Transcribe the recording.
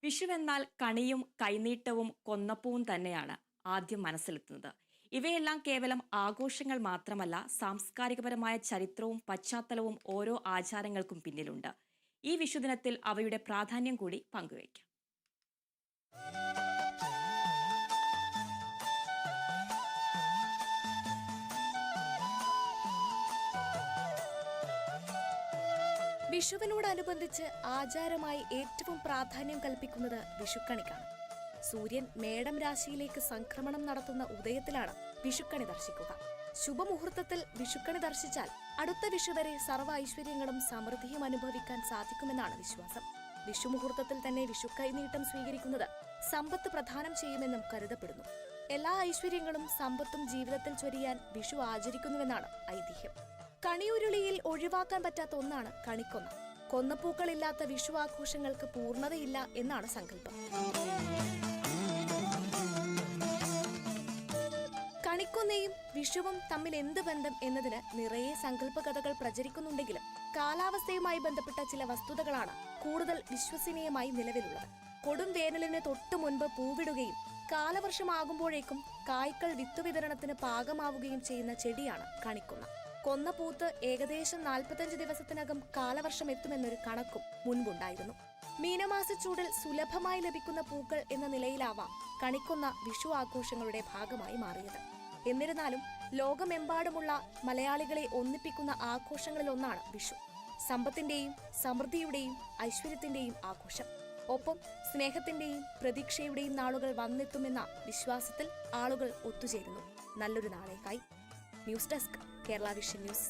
വിഷുവെന്നാൽ കണിയും കൈനീട്ടവും കൊന്നപ്പൂവും തന്നെയാണ് ആദ്യം മനസ്സിലെത്തുന്നത്. ഇവയെല്ലാം കേവലം ആഘോഷങ്ങൾ മാത്രമല്ല, സാംസ്കാരികപരമായ ചരിത്രവും പശ്ചാത്തലവും ഓരോ ആചാരങ്ങൾക്കും പിന്നിലുണ്ട്. ഈ വിഷുദിനത്തിൽ അവയുടെ പ്രാധാന്യം കൂടി പങ്കുവയ്ക്കാം. വിഷുവിനോടനുബന്ധിച്ച് ആചാരമായി ഏറ്റവും പ്രാധാന്യം കൽപ്പിക്കുന്നത് വിഷുക്കണിക്കാണ്. സൂര്യൻ മേടം രാശിയിലേക്ക് സംക്രമണം നടത്തുന്ന ഉദയത്തിലാണ് വിഷുക്കണി ദർശിക്കുക. ശുഭമുഹൂർത്തത്തിൽ വിഷുക്കണി ദർശിച്ചാൽ അടുത്ത വിഷു വരെ സർവ്വ ഐശ്വര്യങ്ങളും സമൃദ്ധിയും അനുഭവിക്കാൻ സാധിക്കുമെന്നാണ് വിശ്വാസം. വിഷുമുഹൂർത്തത്തിൽ തന്നെ വിഷുക്കൈനീട്ടം സ്വീകരിക്കുന്നത് സമ്പത്ത് പ്രദാനം ചെയ്യുമെന്നും കരുതപ്പെടുന്നു. എല്ലാ ഐശ്വര്യങ്ങളും സമ്പത്തും ജീവിതത്തിൽ ചൊരിയാൻ വിഷു ആചരിക്കുന്നുവെന്നാണ് ഐതിഹ്യം. കണിയുരുളിയിൽ ഒഴിവാക്കാൻ പറ്റാത്ത ഒന്നാണ് കണിക്കൊന്ന. കൊന്നപ്പൂക്കളില്ലാത്ത വിഷു ആഘോഷങ്ങൾക്ക് പൂർണ്ണതയില്ല എന്നാണ് സങ്കല്പം. കണിക്കൊന്നയും വിഷുവും തമ്മിൽ എന്ത് ബന്ധം എന്നതിന് നിറയെ സങ്കല്പകഥകൾ പ്രചരിക്കുന്നുണ്ടെങ്കിലും കാലാവസ്ഥയുമായി ബന്ധപ്പെട്ട ചില വസ്തുതകളാണ് കൂടുതൽ വിശ്വസനീയമായി നിലവിലുള്ളത്. കൊടും വേനലിന് തൊട്ടു മുൻപ് പൂവിടുകയും കാലവർഷമാകുമ്പോഴേക്കും കായ്ക്കൾ വിത്തുവിതരണത്തിന് പാകമാവുകയും ചെയ്യുന്ന ചെടിയാണ് കണിക്കൊന്ന. കൊന്ന പൂത്ത് ഏകദേശം 45 ദിവസത്തിനകം കാലവർഷം എത്തുമെന്നൊരു കണക്കും മുൻപുണ്ടായിരുന്നു. മീനമാസച്ചൂടിൽ സുലഭമായി ലഭിക്കുന്ന പൂക്കൾ എന്ന നിലയിലാവാം കണിക്കൊന്ന വിഷു ആഘോഷങ്ങളുടെ ഭാഗമായി മാറിയത്. എന്നിരുന്നാലും ലോകമെമ്പാടുമുള്ള മലയാളികളെ ഒന്നിപ്പിക്കുന്ന ആഘോഷങ്ങളിലൊന്നാണ് വിഷു. സമ്പത്തിന്റെയും സമൃദ്ധിയുടെയും ഐശ്വര്യത്തിന്റെയും ആഘോഷം. ഒപ്പം സ്നേഹത്തിന്റെയും പ്രതീക്ഷയുടെയും നാളുകൾ വന്നെത്തുമെന്ന വിശ്വാസത്തിൽ ആളുകൾ ഒത്തുചേരുന്നു നല്ലൊരു നാളേക്കായി. News desk, Kerala vision news.